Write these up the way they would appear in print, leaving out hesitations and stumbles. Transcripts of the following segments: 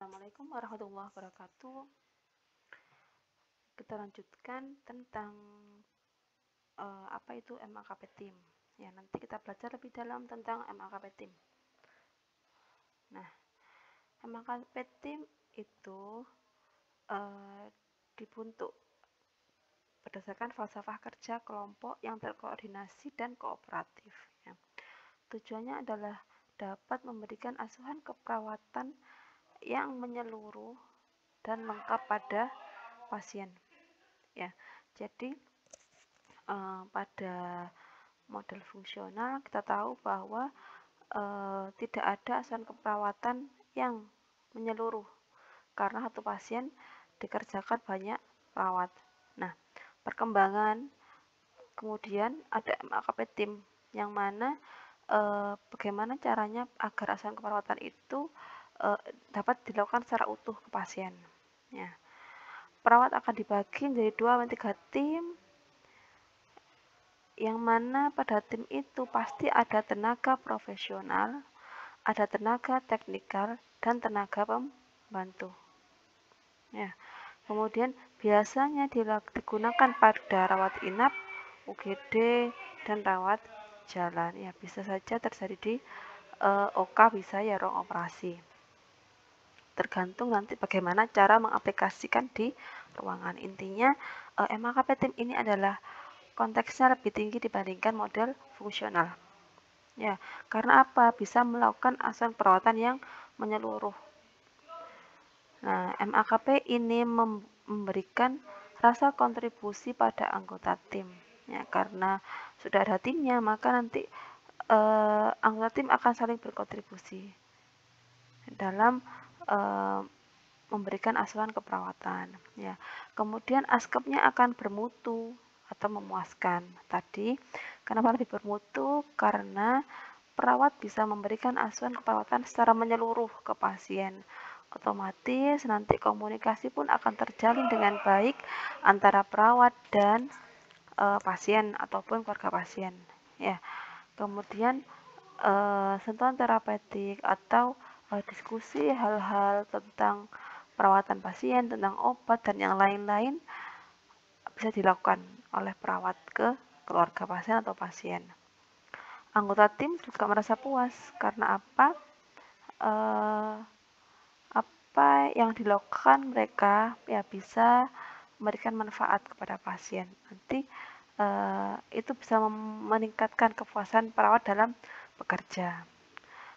Assalamualaikum warahmatullahi wabarakatuh. Kita lanjutkan tentang apa itu MAKP Team. Ya, nanti kita belajar lebih dalam tentang MAKP Team. Nah, MAKP Team itu dibentuk berdasarkan falsafah kerja kelompok yang terkoordinasi dan kooperatif. Ya. Tujuannya adalah dapat memberikan asuhan keperawatan yang menyeluruh dan lengkap pada pasien. Ya, jadi pada model fungsional kita tahu bahwa tidak ada asuhan keperawatan yang menyeluruh karena satu pasien dikerjakan banyak perawat. Nah, perkembangan kemudian ada MAKP Team yang mana bagaimana caranya agar asuhan keperawatan itu dapat dilakukan secara utuh ke pasien. Ya. Perawat akan dibagi menjadi 2-3 tim, yang mana pada tim itu pasti ada tenaga profesional, ada tenaga teknikal, dan tenaga pembantu. Ya. Kemudian biasanya digunakan pada rawat inap, UGD, dan rawat jalan. Ya, bisa saja terjadi di OK, bisa ya ruang operasi. Tergantung nanti bagaimana cara mengaplikasikan di ruangan. Intinya MAKP Team ini adalah konteksnya lebih tinggi dibandingkan model fungsional. Ya, karena apa? Bisa melakukan asuhan perawatan yang menyeluruh. Nah, MAKP ini memberikan rasa kontribusi pada anggota tim. Ya, karena sudah ada timnya, maka nanti anggota tim akan saling berkontribusi dalam memberikan asuhan keperawatan. Ya, kemudian askepnya akan bermutu atau memuaskan. Tadi, kenapa lebih bermutu? Karena perawat bisa memberikan asuhan keperawatan secara menyeluruh ke pasien. Otomatis nanti komunikasi pun akan terjalin dengan baik antara perawat dan pasien ataupun keluarga pasien. Ya, kemudian sentuhan terapeutik atau diskusi hal-hal tentang perawatan pasien, tentang obat, dan yang lain-lain bisa dilakukan oleh perawat ke keluarga pasien atau pasien. Anggota tim juga merasa puas karena apa? Apa yang dilakukan mereka ya bisa memberikan manfaat kepada pasien. Nanti itu bisa meningkatkan kepuasan perawat dalam bekerja.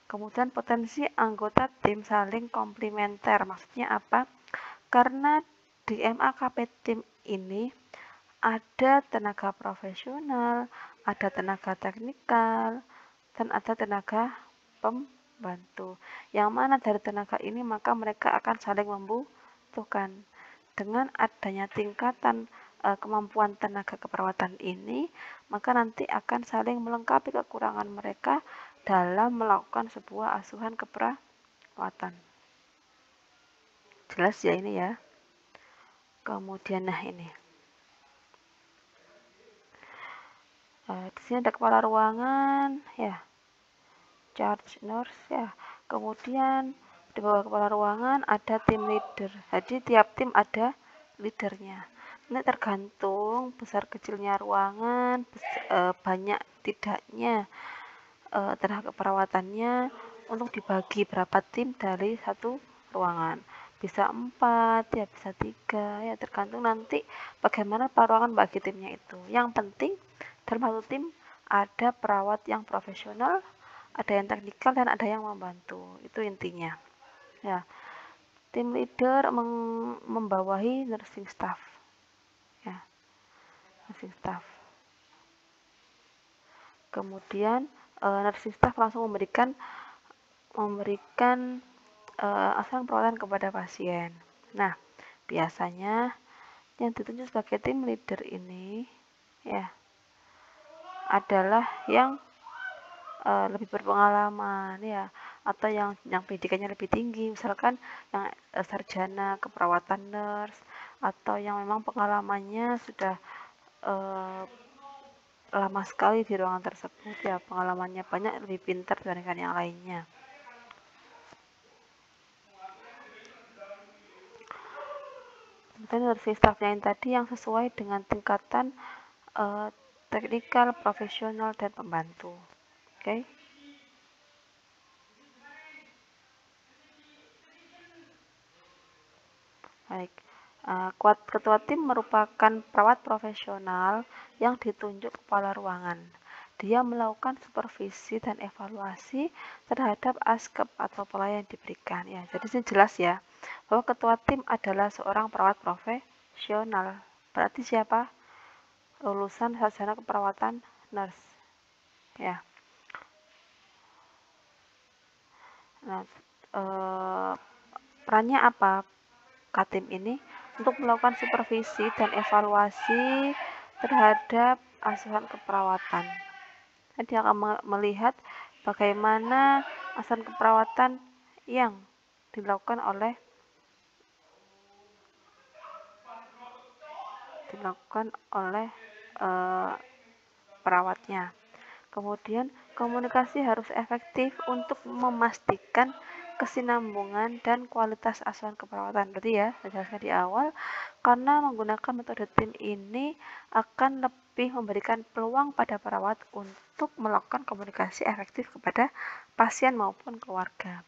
Kemudian potensi anggota tim saling komplementer. Maksudnya apa? Karena di MAKP Team ini ada tenaga profesional, ada tenaga teknikal, dan ada tenaga pembantu. Yang mana dari tenaga ini maka mereka akan saling membutuhkan. Dengan adanya tingkatan kemampuan tenaga keperawatan ini, maka nanti akan saling melengkapi kekurangan mereka dalam melakukan sebuah asuhan keperawatan. Jelas ya ini ya. Kemudian nah ini. Di sini ada kepala ruangan ya. Charge nurse ya. Kemudian di bawah kepala ruangan ada tim leader. Jadi tiap tim ada leadernya. Ini tergantung besar kecilnya ruangan, banyak tidaknya tenaga keperawatannya untuk dibagi berapa tim dari satu ruangan. Bisa 4, ya bisa 3, ya tergantung nanti bagaimana peruangan bagi timnya itu. Yang penting dalam satu tim ada perawat yang profesional, ada yang teknikal, dan ada yang membantu. Itu intinya. Ya, tim leader membawahi nursing staff. Ya, nursing staff. Kemudian nursing staff langsung memberikan asuhan perawatan kepada pasien. Nah, biasanya yang ditunjuk sebagai tim leader ini ya adalah yang lebih berpengalaman ya, atau yang pendidikannya lebih tinggi, misalkan yang sarjana keperawatan nurse, atau yang memang pengalamannya sudah lama sekali di ruangan tersebut ya, pengalamannya banyak, lebih pintar dibandingkan yang lainnya. Kemudian nursing staffnya yang tadi yang sesuai dengan tingkatan teknikal, profesional, dan pembantu. Oke. Baik. Ketua tim merupakan perawat profesional yang ditunjuk kepala ruangan. Dia melakukan supervisi dan evaluasi terhadap askep atau pelayan yang diberikan. Ya, jadi ini jelas ya bahwa ketua tim adalah seorang perawat profesional. Berarti siapa? Lulusan sarjana keperawatan nurse. Ya. Nah, perannya apa? Katim ini untuk melakukan supervisi dan evaluasi terhadap asuhan keperawatan. Dia akan melihat bagaimana asuhan keperawatan yang dilakukan oleh perawatnya. Kemudian komunikasi harus efektif untuk memastikan kesinambungan dan kualitas asuhan keperawatan. Berarti ya, saya jelaskan di awal, karena menggunakan metode tim ini akan lebih memberikan peluang pada perawat untuk melakukan komunikasi efektif kepada pasien maupun keluarga.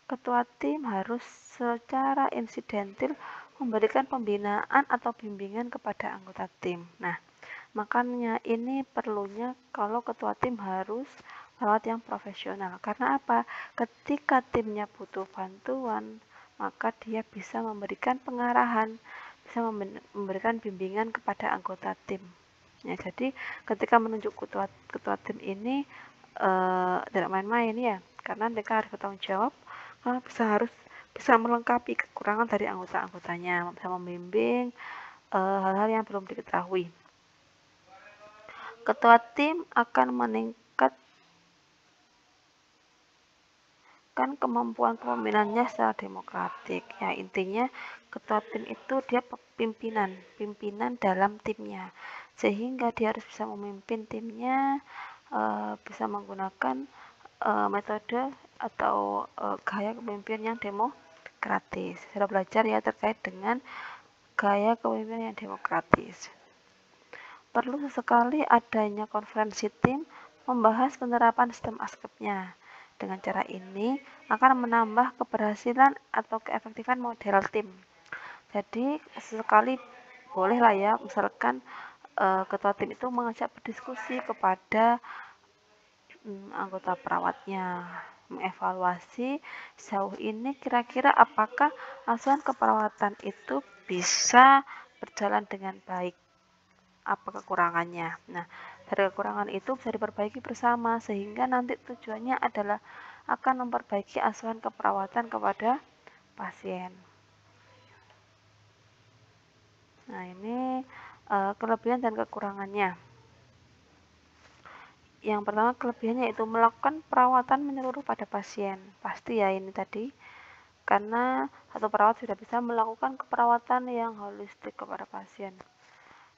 Ketua tim harus secara insidentil memberikan pembinaan atau bimbingan kepada anggota tim. Nah, makanya ini perlunya kalau ketua tim harus perawat yang profesional. Karena apa? Ketika timnya butuh bantuan, maka dia bisa memberikan pengarahan, bisa memberikan bimbingan kepada anggota tim. Ya, jadi ketika menunjuk ketua tim ini tidak main-main ya, karena mereka harus bertanggung jawab, harus bisa melengkapi kekurangan dari anggota-anggotanya, bisa membimbing hal-hal yang belum diketahui. Ketua tim akan meningkatkan kemampuan kepemimpinannya secara demokratik. Ya, intinya ketua tim itu dia pimpinan dalam timnya, sehingga dia harus bisa memimpin timnya, bisa menggunakan metode atau gaya kepemimpinan yang demokratis. Sudah belajar ya terkait dengan gaya kepemimpinan yang demokratis. Perlu sesekali adanya konferensi tim membahas penerapan sistem askepnya. Dengan cara ini akan menambah keberhasilan atau keefektifan model tim. Jadi sesekali bolehlah ya, misalkan ketua tim itu mengajak berdiskusi kepada anggota perawatnya, mengevaluasi sejauh ini kira-kira apakah asuhan keperawatan itu bisa berjalan dengan baik, apa kekurangannya. Nah, dari kekurangan itu bisa diperbaiki bersama sehingga nanti tujuannya adalah akan memperbaiki asuhan keperawatan kepada pasien. Nah, ini kelebihan dan kekurangannya. Yang pertama kelebihannya itu melakukan perawatan menyeluruh pada pasien. Pasti ya ini tadi, karena satu perawat sudah bisa melakukan keperawatan yang holistik kepada pasien.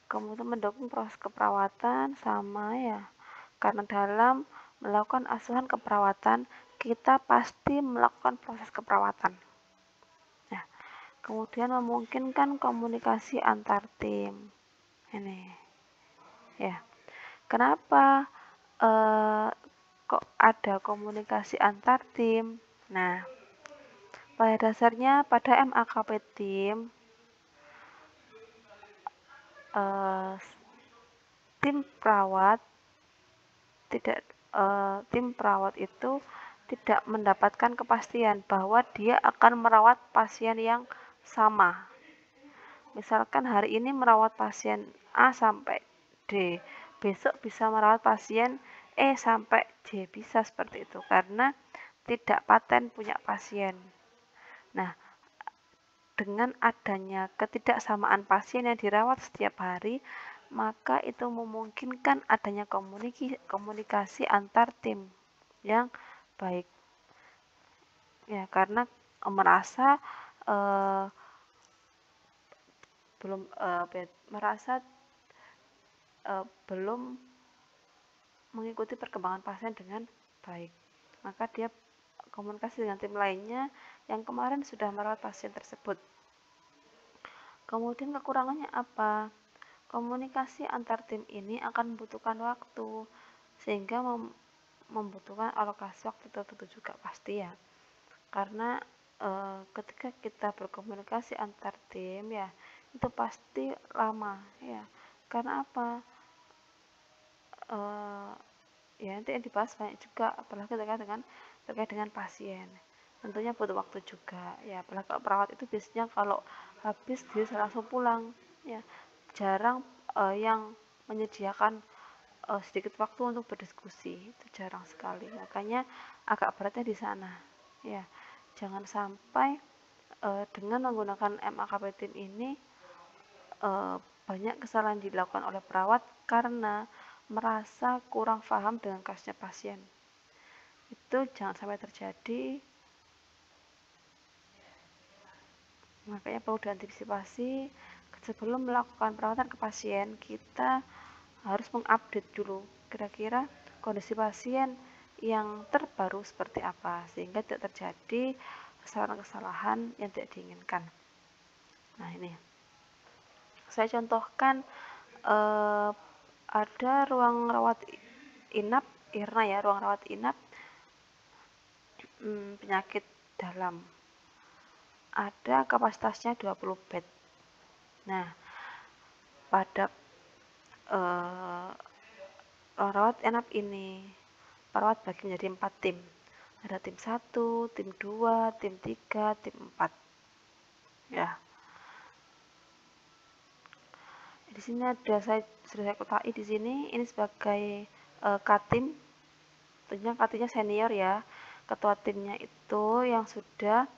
Kemudian mendukung proses keperawatan sama ya, karena dalam melakukan asuhan keperawatan kita pasti melakukan proses keperawatan. Nah, kemudian memungkinkan komunikasi antar tim. Ini ya, kenapa kok ada komunikasi antar tim? Nah, pada dasarnya pada MAKP tim, tim perawat itu tidak mendapatkan kepastian bahwa dia akan merawat pasien yang sama. Misalkan hari ini merawat pasien A sampai D, besok bisa merawat pasien E sampai J, bisa seperti itu karena tidak paten punya pasien. Nah, dengan adanya ketidaksamaan pasien yang dirawat setiap hari, maka itu memungkinkan adanya komunikasi antar tim yang baik. Ya, karena merasa belum mengikuti perkembangan pasien dengan baik, maka dia komunikasi dengan tim lainnya yang kemarin sudah merawat pasien tersebut. Kemudian kekurangannya apa? Komunikasi antar tim ini akan membutuhkan waktu, sehingga membutuhkan alokasi waktu tertentu juga pasti ya. Karena ketika kita berkomunikasi antar tim ya, itu pasti lama ya. Karena apa? Ya nanti yang dibahas banyak juga, apalagi terkait dengan pasien. Tentunya butuh waktu juga ya, apalagi kalau perawat itu biasanya kalau habis dia langsung pulang ya, jarang yang menyediakan sedikit waktu untuk berdiskusi, itu jarang sekali. Makanya agak beratnya di sana ya. Jangan sampai dengan menggunakan MAKP tim ini banyak kesalahan dilakukan oleh perawat karena merasa kurang paham dengan kasusnya pasien. Itu jangan sampai terjadi. Makanya perlu diantisipasi sebelum melakukan perawatan ke pasien. Kita harus mengupdate dulu kira-kira kondisi pasien yang terbaru seperti apa, sehingga tidak terjadi kesalahan-kesalahan yang tidak diinginkan. Nah, ini saya contohkan ada ruang rawat inap IRNA ya, ruang rawat inap penyakit dalam. Ada kapasitasnya 20 bed. Nah, pada ruang rawat inap ini perawat bagi menjadi 4 tim. Ada tim 1, tim 2, tim 3, tim 4. Ya. Di sini sudah saya kotai di sini. Ini sebagai Katim. Tentunya Katimnya senior ya. Ketua timnya itu yang sudah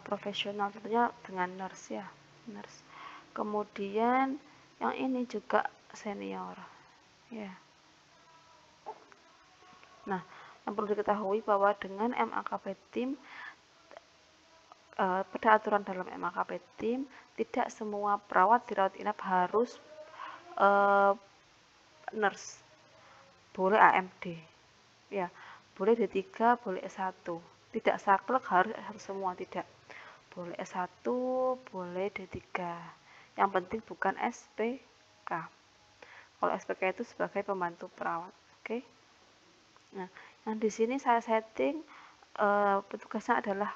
profesional, tentunya dengan nurse ya, nurse. Kemudian yang ini juga senior ya. Nah, yang perlu diketahui bahwa dengan MAKP tim pada aturan dalam MAKP tim tidak semua perawat di rawat inap harus nurse, boleh AMD ya, boleh D3, boleh S1, tidak saklek harus S1 semua, tidak, boleh S1, boleh D3, yang penting bukan SPK. Kalau SPK itu sebagai pembantu perawat. Oke. Nah, yang di sini saya setting petugasnya adalah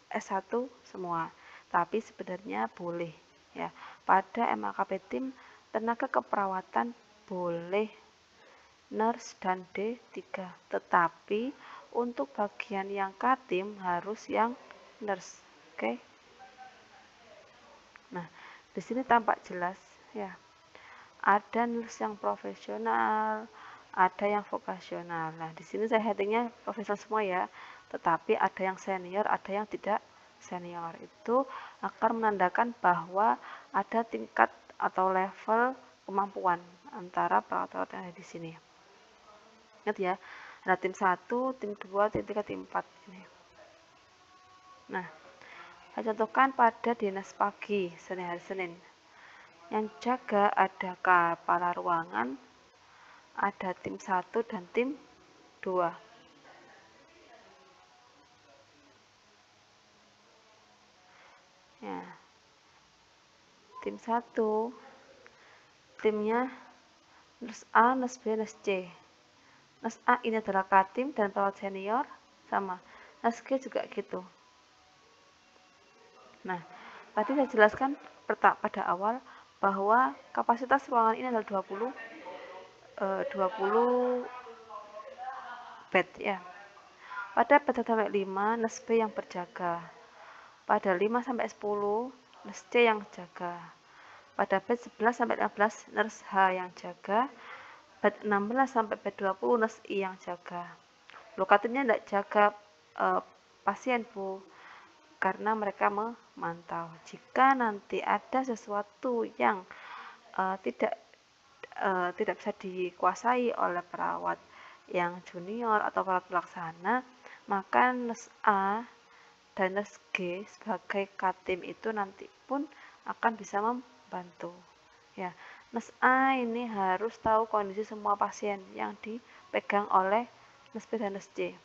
S1 semua, tapi sebenarnya boleh ya. Pada MAKP tim tenaga keperawatan boleh nurse dan D3, tetapi untuk bagian yang Katim harus yang nurse. Oke. Nah, di sini tampak jelas ya. Ada nurse yang profesional, ada yang vokasional. Nah, di sini saya headingnya profesional semua ya, tetapi ada yang senior, ada yang tidak senior. Itu akan menandakan bahwa ada tingkat atau level kemampuan antara perawat-perawat yang ada di sini. Ingat ya, ada tim 1, tim 2, tim 3, tim 4 ini. Nah, saya contohkan pada dinas pagi hari Senin. Yang jaga ada kepala ruangan, ada tim 1 dan tim 2. Ya. Tim 1 timnya nurse A, nurse B, nurse C. Nurse A ini adalah Katim dan perawat senior sama. Nurse C juga gitu. Nah, tadi saya jelaskan pada awal bahwa kapasitas ruangan ini adalah 20 bed ya. Pada bed 1 sampai 5 nurse B yang berjaga. Pada 5 sampai 10 nurse C yang jaga. Pada bed 11 sampai 15 nurse H yang jaga. Bed 16 sampai bed 20 nurse I yang jaga. Lokatifnya tidak jaga pasien Bu, karena mereka memantau. Jika nanti ada sesuatu yang tidak bisa dikuasai oleh perawat yang junior atau perawat pelaksana, maka nurse A dan nurse G sebagai Katim itu nanti pun akan bisa membantu. Ya, nurse A ini harus tahu kondisi semua pasien yang dipegang oleh nurse B dan nurse C.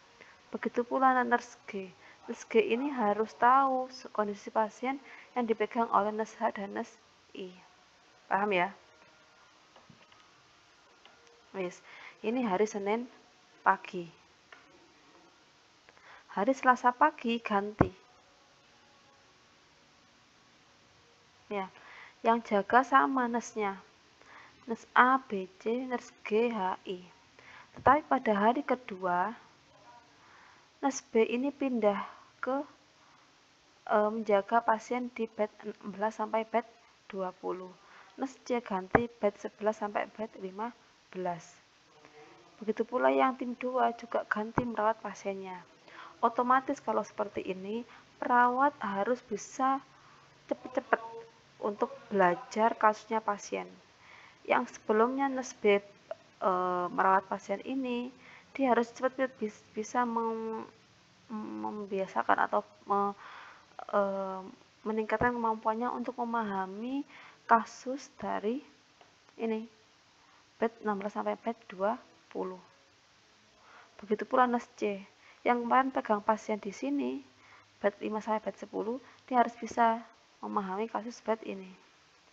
Begitu pula nurse G. Nurse G ini harus tahu kondisi pasien yang dipegang oleh nurse H dan nurse I. Paham ya? Wis, ini hari Senin pagi. Hari Selasa pagi ganti. Ya, yang jaga sama nurse-nya. Nurse A, B, C, nurse G, H, I. Tetapi pada hari kedua, nurse B ini pindah ke menjaga pasien di bed 16 sampai bed 20. Nurse C ganti bed 11 sampai bed 15. Begitu pula yang tim 2 juga ganti merawat pasiennya. Otomatis kalau seperti ini, perawat harus bisa cepat-cepat untuk belajar kasusnya pasien. Yang sebelumnya nurse B merawat pasien ini, dia harus cepat bisa membiasakan atau meningkatkan kemampuannya untuk memahami kasus dari ini bed 16 sampai bed 20. Begitu pula nurse C yang kemarin pegang pasien di sini bed 5 sampai bed 10, dia harus bisa memahami kasus bed ini.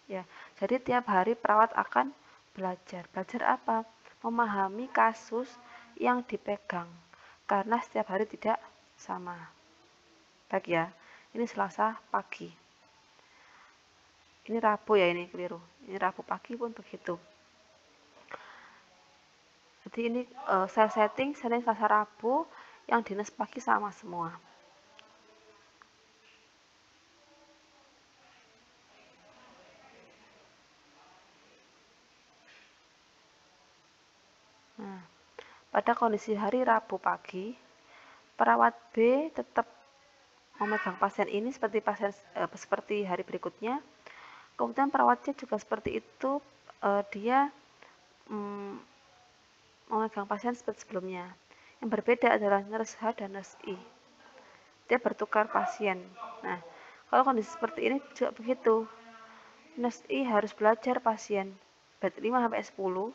Ya, jadi tiap hari perawat akan belajar. Belajar apa? Memahami kasus yang dipegang. Karena setiap hari tidak sama. Baik ya. Ini Selasa pagi. Ini Rabu ya, ini keliru. Ini Rabu pagi pun begitu. Jadi ini saya setting Senin, Selasa, Rabu, yang dinas pagi sama semua. Nah, pada kondisi hari Rabu pagi, perawat B tetap memegang pasien ini seperti hari berikutnya. Kemudian perawatnya juga seperti itu, dia memegang pasien seperti sebelumnya. Yang berbeda adalah nurse H dan nurse I. Dia bertukar pasien. Nah, kalau kondisi seperti ini juga begitu. Nurse I harus belajar pasien bed 5 sampai 10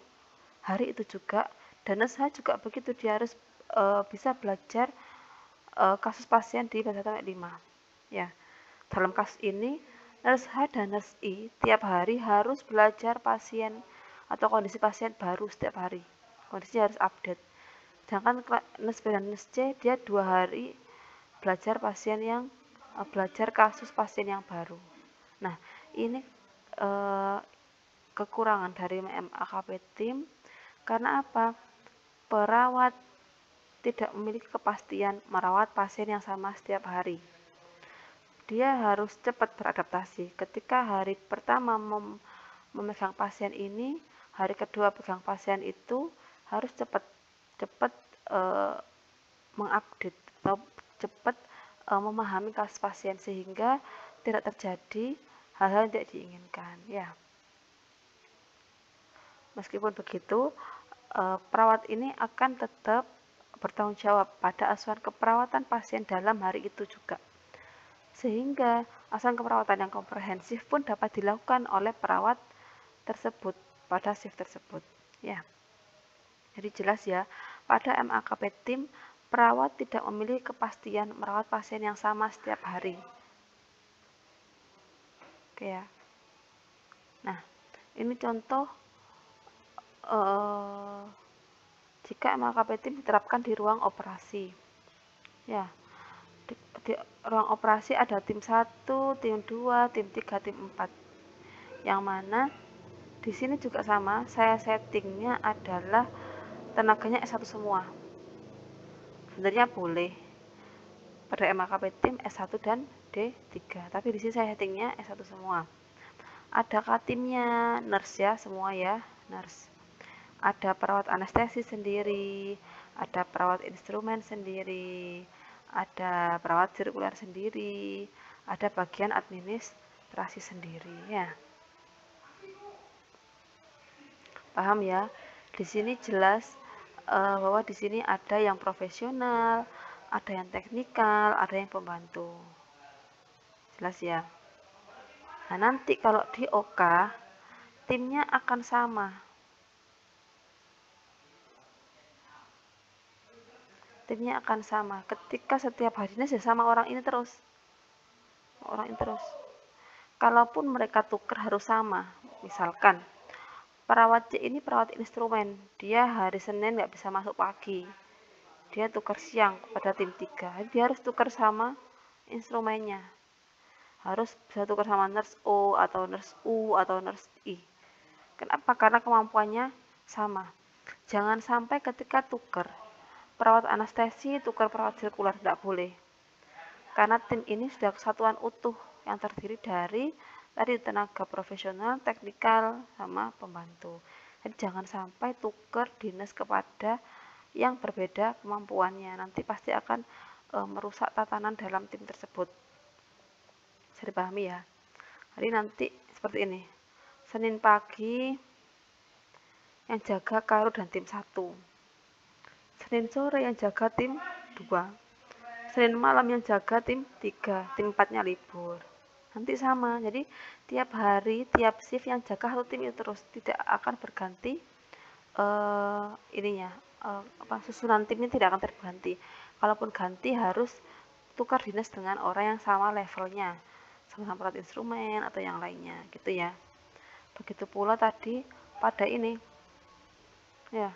hari itu juga, dan nurse H juga begitu, dia harus bisa belajar kasus pasien di bed 1 sampai 5. Ya. Dalam kasus ini, nurse H dan nurse I tiap hari harus belajar pasien atau kondisi pasien baru setiap hari. Kondisinya harus update. Sedangkan nurse B dan nurse C, dia 2 hari belajar belajar kasus pasien yang baru. Nah, ini kekurangan dari MAKP tim. Karena apa? Perawat tidak memiliki kepastian merawat pasien yang sama setiap hari. Dia harus cepat beradaptasi. Ketika hari pertama memegang pasien ini, hari kedua pegang pasien itu harus cepat mengupdate atau cepat memahami kasus pasien sehingga tidak terjadi hal-hal yang tidak diinginkan. Ya. Meskipun begitu, perawat ini akan tetap bertanggung jawab pada asuhan keperawatan pasien dalam hari itu juga. Sehingga asuhan keperawatan yang komprehensif pun dapat dilakukan oleh perawat tersebut pada shift tersebut. Ya. Jadi jelas ya, pada MAKP tim, perawat tidak memiliki kepastian merawat pasien yang sama setiap hari. Oke ya. Nah, ini contoh jika MAKP tim diterapkan di ruang operasi. Ya, di ruang operasi ada tim 1, tim 2, tim 3, tim 4. Yang mana di sini juga sama, saya settingnya adalah tenaganya S1 semua. Sebenarnya boleh pada MAKP tim S1 dan D3, tapi di sini saya settingnya S1 semua. Ada katimnya, nurse ya, semua ya, nurse. Ada perawat anestesi sendiri, ada perawat instrumen sendiri, ada perawat sirkuler sendiri, ada bagian administrasi sendiri ya. Paham ya? Di sini jelas bahwa di sini ada yang profesional, ada yang teknikal, ada yang pembantu. Jelas ya? Nah, nanti kalau di OK, timnya akan sama. timnya akan sama. Ketika setiap hari dinas ya sama orang ini terus. Kalaupun mereka tukar harus sama. Misalkan perawat C ini perawat instrumen, dia hari Senin nggak bisa masuk pagi, dia tukar siang pada tim 3, dia harus tukar sama instrumennya, harus bisa tukar sama nurse O atau nurse U atau nurse I. Kenapa? Karena kemampuannya sama. Jangan sampai ketika tukar perawat anestesi tukar perawat sirkular, tidak boleh, karena tim ini sudah kesatuan utuh yang terdiri dari tadi tenaga profesional, teknikal, sama pembantu. Jadi jangan sampai tukar dinas kepada yang berbeda kemampuannya, nanti pasti akan merusak tatanan dalam tim tersebut. Bisa dipahami ya. Jadi nanti seperti ini, Senin pagi yang jaga Karo dan tim 1, Senin sore yang jaga tim 2, Senin malam yang jaga tim 3, tim 4-nya libur. Nanti sama, jadi tiap hari, tiap shift yang jaga satu tim itu terus, tidak akan berganti susunan timnya tidak akan terganti. Kalaupun ganti harus tukar dinas dengan orang yang sama levelnya, sama perawat instrumen atau yang lainnya, gitu ya. Begitu pula tadi pada ini, ya.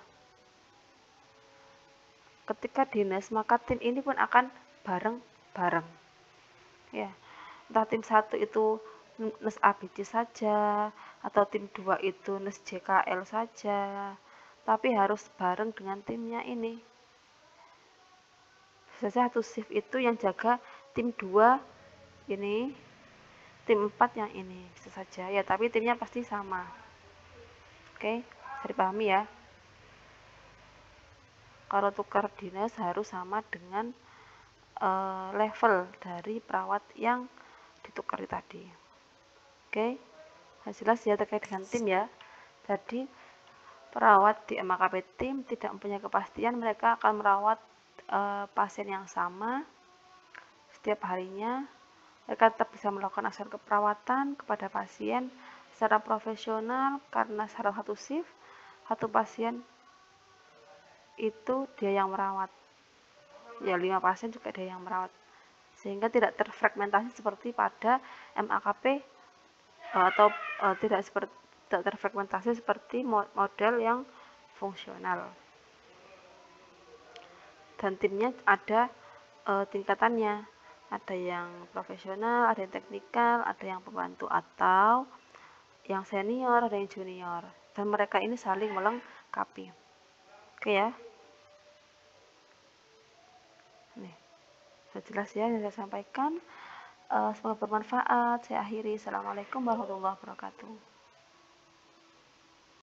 Ketika dinas, maka tim ini pun akan bareng-bareng. Ya, entah tim 1 itu NES ABC saja, atau tim 2 itu NES JKL saja, tapi harus bareng dengan timnya ini. Bisa satu shift itu yang jaga tim 2 ini, tim 4 yang ini, bisa saja ya, tapi timnya pasti sama. Oke, bisa dipahami ya. Kalau tukar dinas harus sama dengan level dari perawat yang ditukar tadi. Oke, jelas ya terkait dengan tim ya. Jadi perawat di MAKP tim tidak mempunyai kepastian mereka akan merawat pasien yang sama setiap harinya. Mereka tetap bisa melakukan aksen keperawatan kepada pasien secara profesional karena secara satu shift, satu pasien itu dia yang merawat. Ya 5 pasien juga dia yang merawat. Sehingga tidak terfragmentasi seperti pada MAKP atau tidak terfragmentasi seperti model yang fungsional. Dan timnya ada tingkatannya, ada yang profesional, ada yang teknikal, ada yang pembantu, atau yang senior, ada yang junior, dan mereka ini saling melengkapi. Oke ya, nih sudah jelas ya yang saya sampaikan. Semoga bermanfaat. Saya akhiri. Assalamualaikum warahmatullahi wabarakatuh.